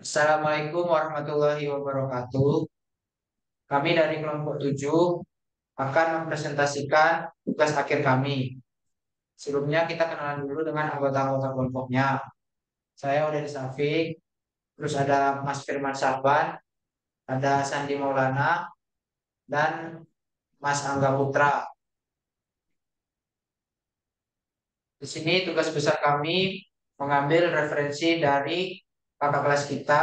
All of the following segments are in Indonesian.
Assalamualaikum warahmatullahi wabarakatuh. Kami dari kelompok 7 akan mempresentasikan tugas akhir kami. Sebelumnya kita kenalan dulu dengan anggota-anggota kelompoknya. Saya udah Safik, terus ada Mas Firman Saban, ada Sandi Maulana, dan Mas Angga Putra. Di sini tugas besar kami mengambil referensi dari kakak kelas kita,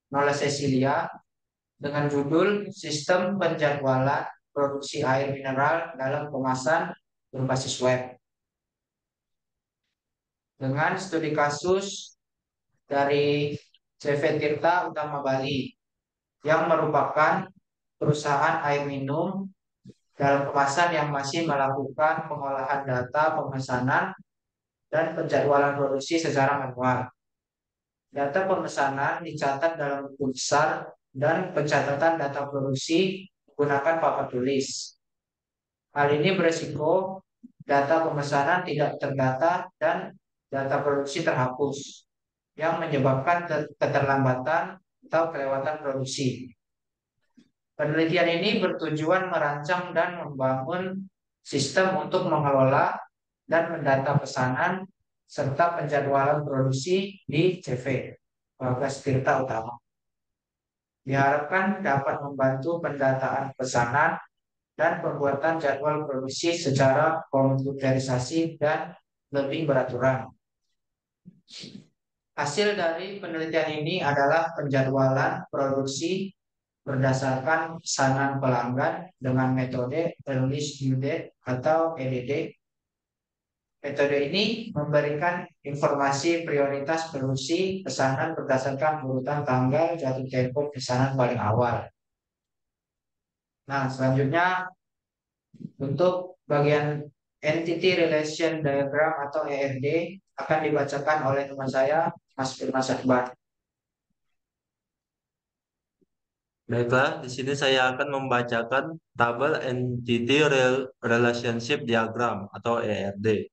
Nola Cecilia, dengan judul Sistem Penjadwalan Produksi Air Mineral dalam Kemasan Berbasis Web. Dengan studi kasus dari CV Tirta Utama Bali yang merupakan perusahaan air minum dalam kemasan yang masih melakukan pengolahan data pemesanan dan penjadwalan produksi secara manual. Data pemesanan dicatat dalam buku besar dan pencatatan data produksi menggunakan papan tulis. Hal ini beresiko data pemesanan tidak terdata dan data produksi terhapus, yang menyebabkan keterlambatan atau kelewatan produksi. Penelitian ini bertujuan merancang dan membangun sistem untuk mengelola dan mendata pesanan serta penjadwalan produksi di CV Bagas Tirta Utama. Diharapkan dapat membantu pendataan pesanan dan pembuatan jadwal produksi secara komputerisasi dan lebih beraturan. Hasil dari penelitian ini adalah penjadwalan produksi berdasarkan pesanan pelanggan dengan metode Release Due Date atau EDD. Metode ini memberikan informasi prioritas produksi pesanan berdasarkan urutan tanggal jatuh tempo pesanan paling awal. Nah, selanjutnya untuk bagian Entity Relation Diagram atau ERD akan dibacakan oleh teman saya, Mas Firman Sakbar. Baiklah, di sini saya akan membacakan tabel Entity Relationship Diagram atau ERD.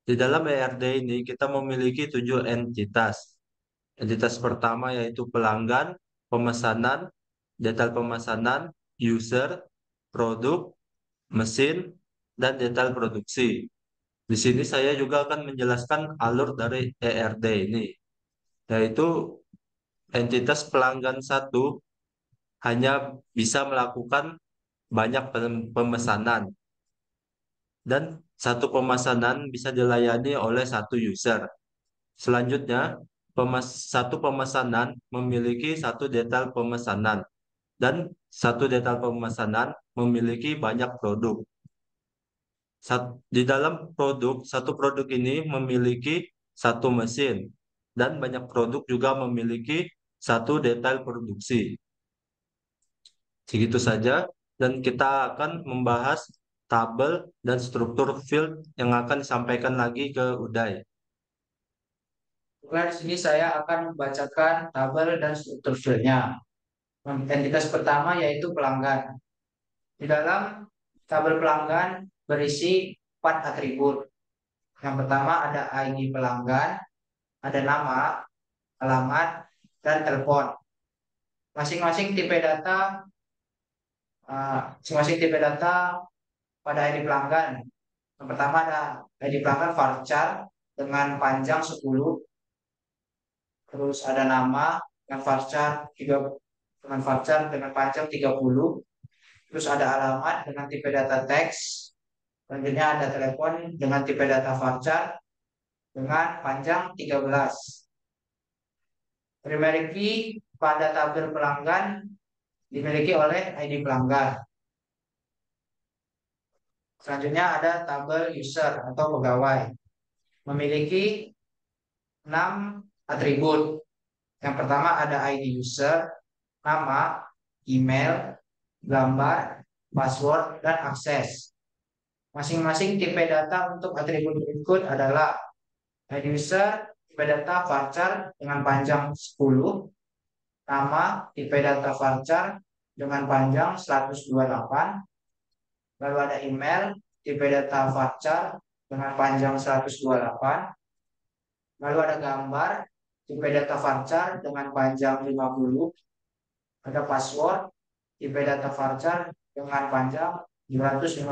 Di dalam ERD ini kita memiliki 7 entitas. Entitas pertama yaitu pelanggan, pemesanan, detail pemesanan, user, produk, mesin, dan detail produksi. Di sini saya juga akan menjelaskan alur dari ERD ini, yaitu entitas pelanggan satu hanya bisa melakukan banyak pemesanan dan satu pemesanan bisa dilayani oleh satu user. Selanjutnya, satu pemesanan memiliki satu detail pemesanan dan satu detail pemesanan memiliki banyak produk. Di dalam satu produk ini memiliki satu mesin dan banyak produk juga memiliki satu detail produksi. Segitu saja, dan kita akan membahas tabel dan struktur field yang akan disampaikan lagi ke Uday. Di sini saya akan membacakan tabel dan struktur fieldnya. Entitas pertama yaitu pelanggan. Di dalam tabel pelanggan berisi 4 atribut. Yang pertama ada ID pelanggan, ada nama, alamat, dan telepon. Masing-masing tipe data masing-masing tipe data pada ID pelanggan. Yang pertama ada ID pelanggan varchar dengan panjang 10, terus ada nama dengan varchar dengan panjang 30, terus ada alamat dengan tipe data teks, selanjutnya ada telepon dengan tipe data varchar dengan panjang 13. Primary key pada tabel pelanggan dimiliki oleh ID pelanggan. Selanjutnya ada tabel user atau pegawai. Memiliki 6 atribut. Yang pertama ada ID user, nama, email, gambar, password, dan akses. Masing-masing tipe data untuk atribut berikut adalah ID user, tipe data varchar dengan panjang 10, nama, tipe data varchar dengan panjang 128, lalu ada email, tipe data varchar dengan panjang 128, lalu ada gambar, tipe data varchar dengan panjang 50, ada password tipe data varchar dengan panjang 256.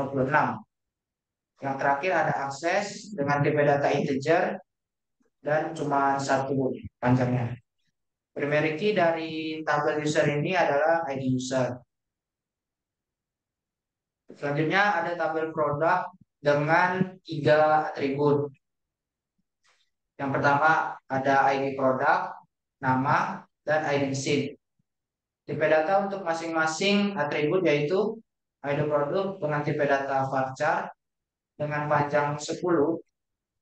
Yang terakhir ada akses dengan tipe data integer dan cuma satu panjangnya. Primary key dari tabel user ini adalah ID user. Selanjutnya ada tabel produk dengan 3 atribut. Yang pertama ada ID produk, nama, dan ID mesin. Tipe data untuk masing-masing atribut yaitu ID produk dengan tipe data varchar dengan panjang 10,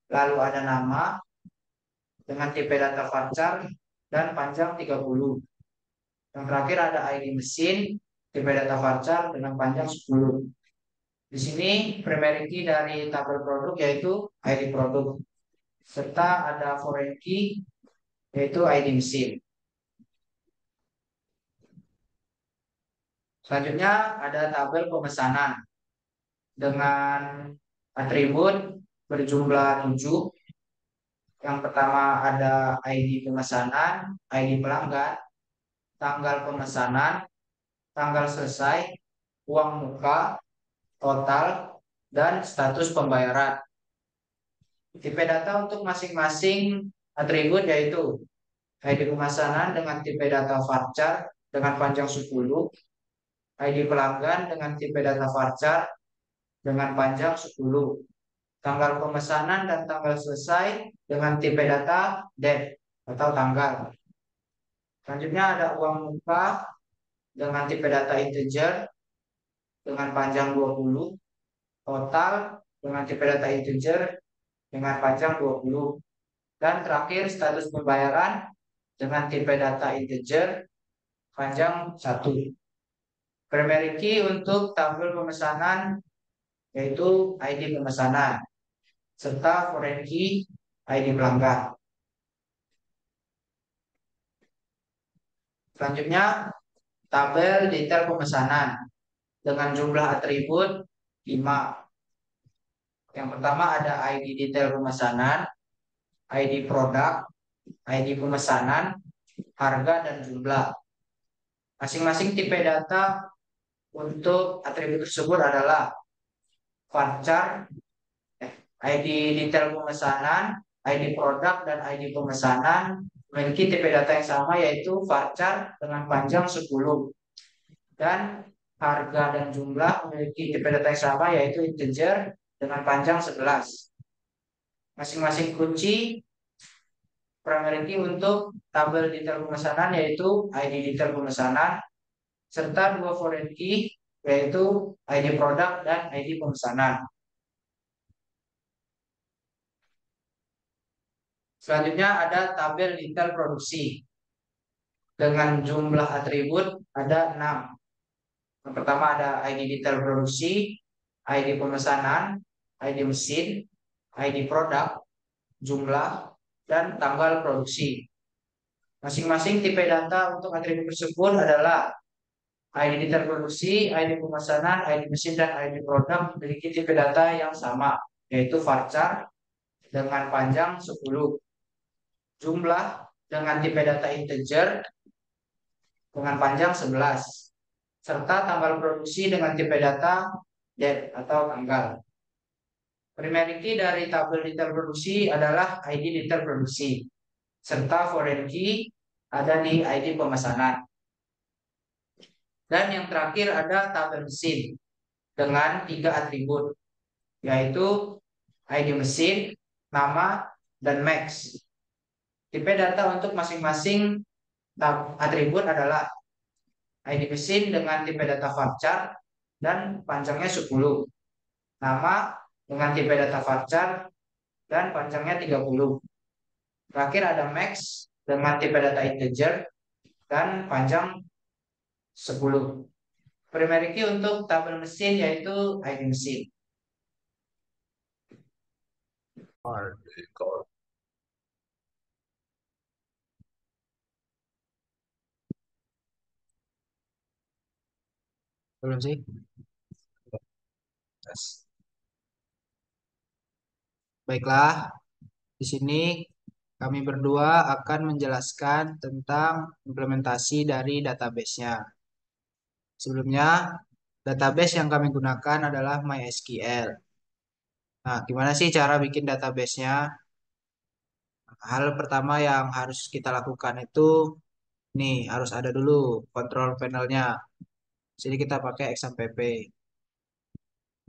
lalu ada nama dengan tipe data varchar dan panjang 30. Yang terakhir ada ID mesin, tipe data varchar dengan panjang 10. Di sini primary key dari tabel produk yaitu ID produk, serta ada foreign key yaitu ID mesin. Selanjutnya ada tabel pemesanan dengan atribut berjumlah 7. Yang pertama ada ID pemesanan, ID pelanggan, tanggal pemesanan, tanggal selesai, uang muka, total, dan status pembayaran. Tipe data untuk masing-masing atribut yaitu ID pemesanan dengan tipe data varchar dengan panjang 10, ID pelanggan dengan tipe data varchar dengan panjang 10, tanggal pemesanan dan tanggal selesai dengan tipe data date atau tanggal. Selanjutnya ada uang muka dengan tipe data integer dengan panjang 20, total dengan tipe data integer dengan panjang 20, dan terakhir status pembayaran dengan tipe data integer panjang 1. Primary key untuk tabel pemesanan yaitu ID pemesanan serta foreign key ID pelanggan. Selanjutnya tabel detail pemesanan dengan jumlah atribut 5. Yang pertama ada ID detail pemesanan, ID produk, ID pemesanan, harga, dan jumlah. Masing-masing tipe data untuk atribut tersebut adalah varchar, ID detail pemesanan, ID produk, dan ID pemesanan memiliki tipe data yang sama yaitu varchar dengan panjang 10, dan harga dan jumlah memiliki tipe data yang sama yaitu integer dengan panjang 11. Masing-masing kunci primary key untuk tabel detail pemesanan yaitu ID detail pemesanan serta 2 foreign key yaitu ID produk dan ID pemesanan. Selanjutnya ada tabel detail produksi dengan jumlah atribut ada 6. Yang pertama ada ID detail produksi, ID pemesanan, ID mesin, ID produk, jumlah, dan tanggal produksi. Masing-masing tipe data untuk atribut tersebut adalah ID detail produksi, ID pemesanan, ID mesin, dan ID produk memiliki tipe data yang sama, yaitu varchar dengan panjang 10, jumlah dengan tipe data integer dengan panjang 11, serta tanggal produksi dengan tipe data date atau tanggal. Primary key dari tabel detail produksi adalah ID detail produksi, serta foreign key ada di ID pemesanan. Dan yang terakhir ada tabel mesin dengan 3 atribut, yaitu ID mesin, nama, dan max. Tipe data untuk masing-masing atribut adalah ID mesin dengan tipe data varchar dan panjangnya 10, nama dengan tipe data varchar dan panjangnya 30. Terakhir ada max dengan tipe data integer dan panjang 10. Primary key untuk tabel mesin yaitu ID mesin. Belum sih? Baiklah, di sini kami berdua akan menjelaskan tentang implementasi dari database-nya. Sebelumnya, database yang kami gunakan adalah MySQL. Nah, gimana sih cara bikin database-nya? Hal pertama yang harus kita lakukan itu, nih, harus ada dulu control panel-nya. Sini kita pakai XAMPP.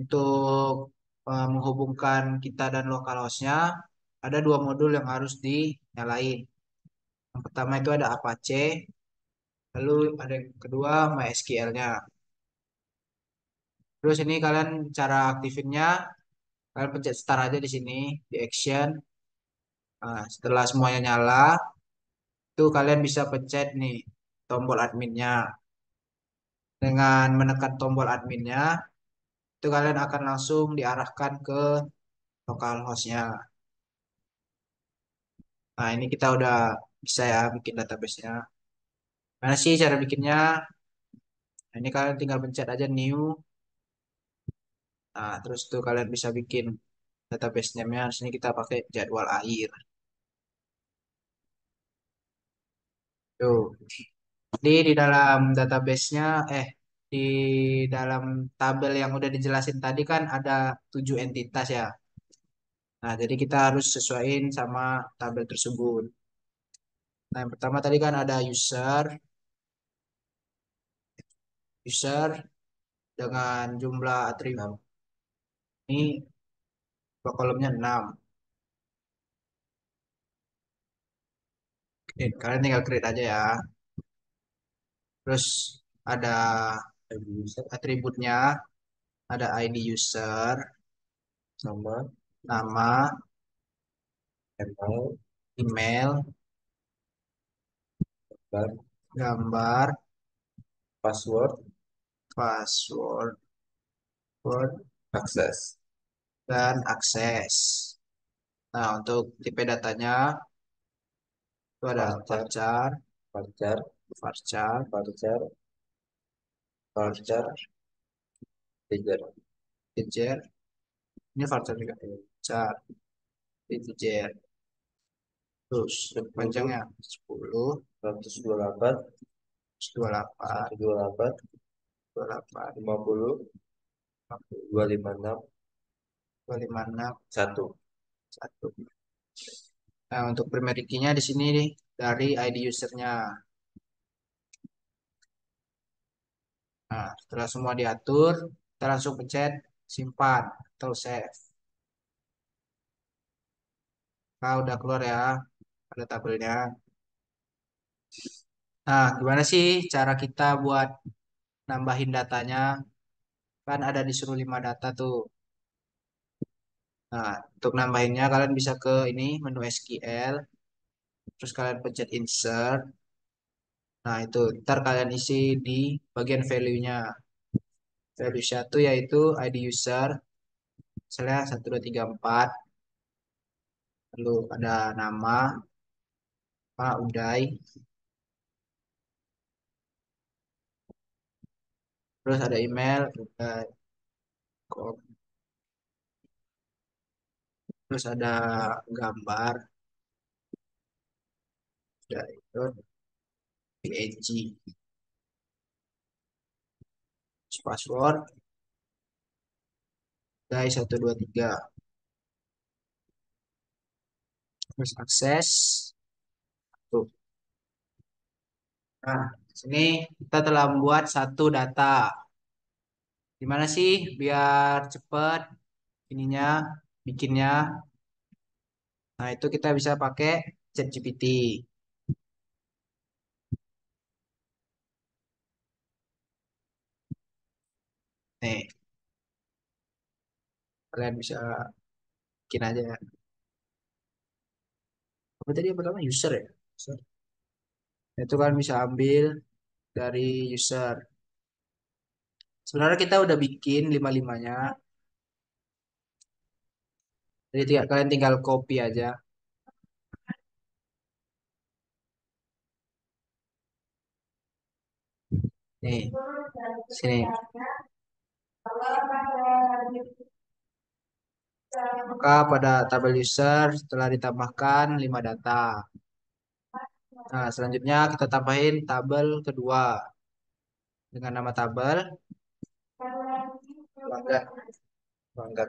Untuk menghubungkan kita dan localhost-nya, ada dua modul yang harus dinyalain. Yang pertama itu ada Apache, lalu ada yang kedua MySQL-nya. Terus ini kalian cara aktifinnya, kalian pencet start aja di sini, di action. Nah, setelah semuanya nyala, itu kalian bisa pencet nih tombol adminnya. Dengan menekan tombol adminnya, itu kalian akan langsung diarahkan ke localhost-nya. Nah, ini kita udah bisa ya bikin database-nya. Mana sih cara bikinnya? Nah, ini kalian tinggal pencet aja new. Nah, terus tuh kalian bisa bikin database name-nya. Di sini kita pakai jadwal air. Tuh. Jadi di dalam database-nya, di dalam tabel yang udah dijelasin tadi kan ada 7 entitas ya. Nah, jadi kita harus sesuaiin sama tabel tersebut. Nah, yang pertama tadi kan ada user dengan jumlah atribut. Ini kolomnya 6. Oke, kalian tinggal create aja ya. Terus ada atributnya, ada ID user, Nama, nama, email, email, dan gambar, password, password, word, akses. dan akses. Nah, untuk tipe datanya itu ada Varchar, varchar, varchar, varchar, varchar, varchar, integer. integer. Ini varchar juga. Varchar, integer. Terus panjangnya 10, 128, 28, 128, 28, 50, 256, 256, 1. 1. Nah, untuk primary key-nya di sini nih, dari ID usernya. Nah, setelah semua diatur, kita langsung pencet simpan atau save. Nah, udah keluar ya, ada tabelnya. Nah, gimana sih cara kita buat nambahin datanya? Kan ada disuruh 5 data tuh. Nah, untuk nambahinnya kalian bisa ke ini, menu SQL. Terus kalian pencet insert. Nah, itu ntar kalian isi di bagian value-nya. Value satu yaitu ID user, misalnya 1234. Lalu ada nama, Pak Uday. Terus ada email, Uday. Terus ada gambar, Uday. Terus PNG. Terus password, Uday 123. Terus akses. Tuh. Nah, sini kita telah membuat satu data. Gimana sih biar cepet ininya bikinnya? Nah, itu kita bisa pakai ChatGPT. Nih, kalian bisa bikin aja ya. Apa tadi yang pertama user ya? User. Nah, itu kan bisa ambil dari user. Sebenarnya kita udah bikin lima-limanya. Jadi kalian tinggal copy aja. Nih, sini. Maka pada tabel user setelah ditambahkan 5 data. Nah, selanjutnya kita tambahin tabel kedua dengan nama tabel pelanggan, pelanggan,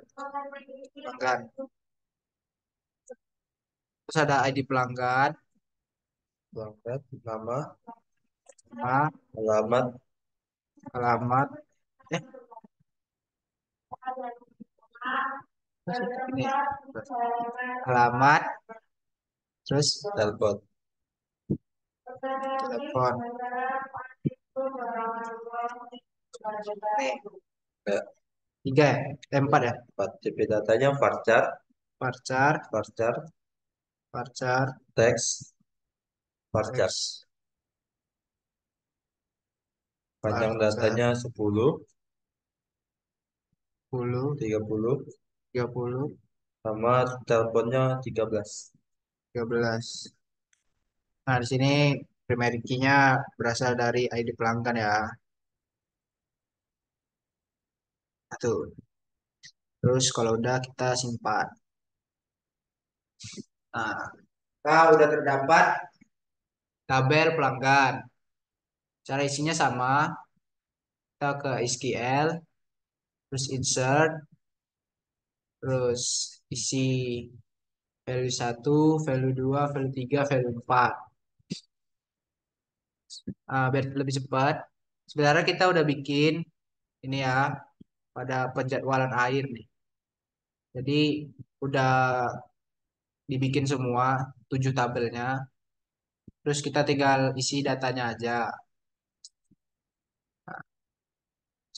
pelanggan. Terus ada ID pelanggan, Pelanggan, nama, nama, alamat, alamat, eh, ini, alamat, terus telepon. telepon. Nih, Ya, tiga ya, empat ya. 4 CP datanya varchar, Varchar, varchar, varchar, teks, varchar. teks, Panjang varchar, datanya 10, 10, 30, 30, sama teleponnya 13. 13. Nah, di sini primary key-nya berasal dari ID pelanggan ya. Tuh. Terus kalau udah kita simpan. Nah, udah terdapat tabel pelanggan. Cara isinya sama. Kita ke SQL, terus insert, terus isi value satu, value 2, value 3, value 4. Biar lebih cepat. Sebenarnya kita udah bikin ini ya pada penjadwalan air nih. Jadi udah dibikin semua 7 tabelnya. Terus kita tinggal isi datanya aja.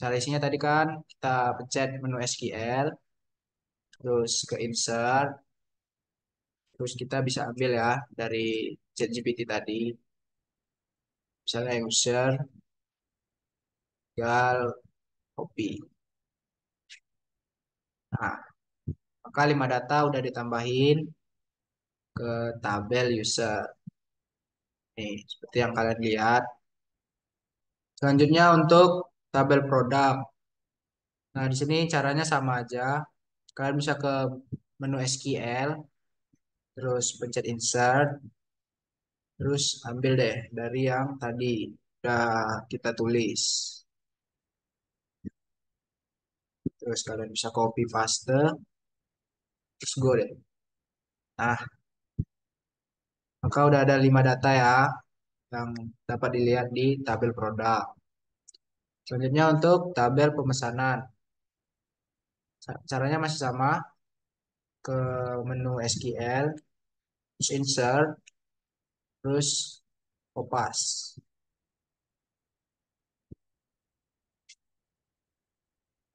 Cara isinya tadi kan kita pencet menu SQL, terus ke insert, terus kita bisa ambil ya dari ChatGPT tadi, misalnya user, tinggal copy. Nah, maka 5 data udah ditambahin ke tabel user. Nih, seperti yang kalian lihat. Selanjutnya untuk tabel produk. Nah, di sini caranya sama aja. Kalian bisa ke menu SQL, terus pencet insert, terus ambil deh dari yang tadi udah kita tulis. Terus kalian bisa copy paste, terus go deh. Nah, maka udah ada 5 data ya yang dapat dilihat di tabel produk. Selanjutnya untuk tabel pemesanan. Caranya masih sama, ke menu SQL, terus insert, terus kopas.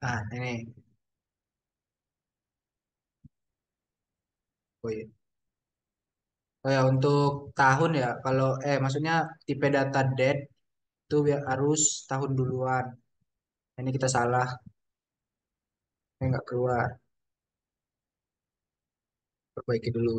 Nah, ini. Oh iya. Oh ya, untuk tahun ya, kalau maksudnya tipe data date itu harus tahun duluan. Ini kita salah, ini nggak keluar. Perbaiki dulu.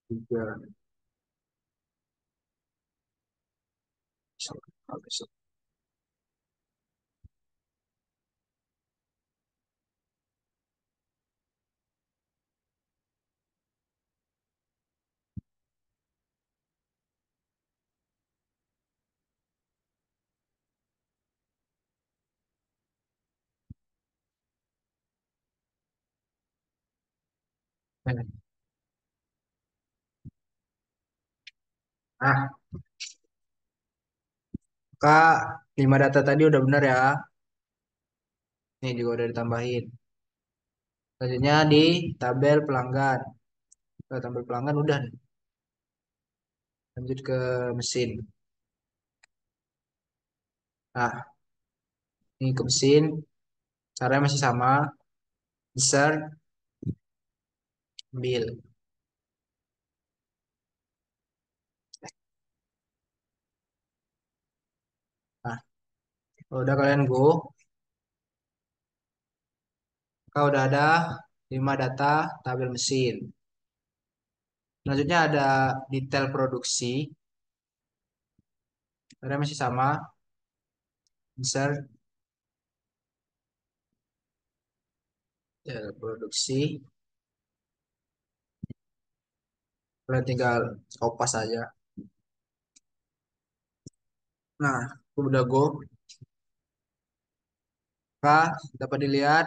Tiga. Besok. Nah, Kak, 5 data tadi udah benar ya. Ini juga udah ditambahin. Selanjutnya di tabel pelanggan. Tabel pelanggan udah nih. Lanjut ke mesin. Nah, ini ke mesin. Caranya masih sama. Insert, ambil. Nah, Kalau udah kalian go, kau udah ada 5 data tabel mesin. Selanjutnya ada detail produksi. Ada masih sama, insert detail produksi. Kalian tinggal kopas aja. Nah, udah go. Nah, dapat dilihat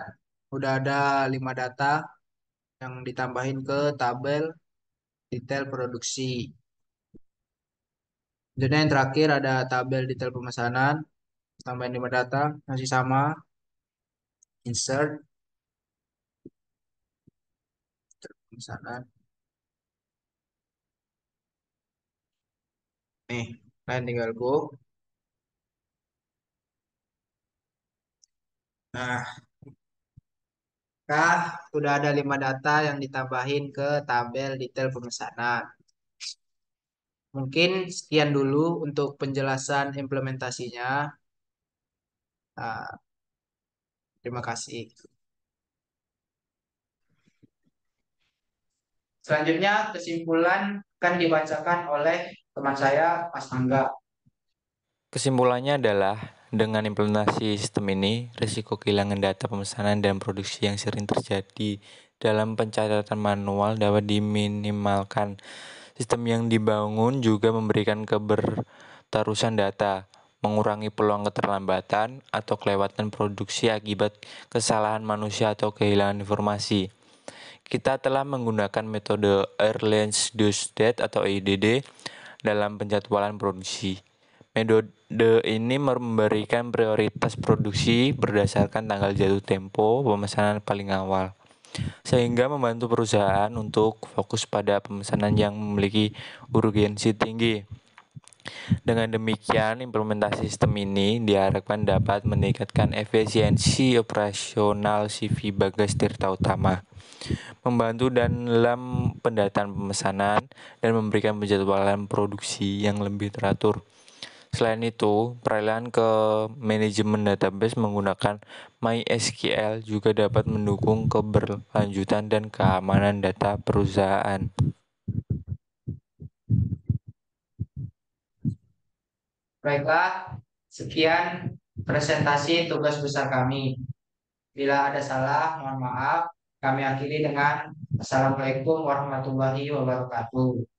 udah ada 5 data yang ditambahin ke tabel detail produksi. Jadi yang terakhir ada tabel detail pemesanan, tambahin 5 data, masih sama, insert, pemesanan. Nih, kalian tinggal go. Nah, kah, sudah ada 5 data yang ditambahin ke tabel detail pemesanan. Mungkin sekian dulu untuk penjelasan implementasinya. Nah, terima kasih. Selanjutnya kesimpulan akan dibacakan oleh teman saya, Mas Angga. Kesimpulannya adalah, dengan implementasi sistem ini, risiko kehilangan data pemesanan dan produksi yang sering terjadi dalam pencatatan manual dapat diminimalkan. Sistem yang dibangun juga memberikan keberterusan data, mengurangi peluang keterlambatan atau kelewatan produksi akibat kesalahan manusia atau kehilangan informasi. Kita telah menggunakan metode Airlines Due Date atau EDD dalam penjadwalan produksi. Metode ini memberikan prioritas produksi berdasarkan tanggal jatuh tempo pemesanan paling awal, sehingga membantu perusahaan untuk fokus pada pemesanan yang memiliki urgensi tinggi. Dengan demikian, implementasi sistem ini diharapkan dapat meningkatkan efisiensi operasional CV Bagas Tirta Utama, membantu dalam pendataan pemesanan, dan memberikan penjadwalan produksi yang lebih teratur. Selain itu, peralihan ke manajemen database menggunakan MySQL juga dapat mendukung keberlanjutan dan keamanan data perusahaan. Baiklah, sekian presentasi tugas besar kami. Bila ada salah, mohon maaf. Kami akhiri dengan Assalamualaikum warahmatullahi wabarakatuh.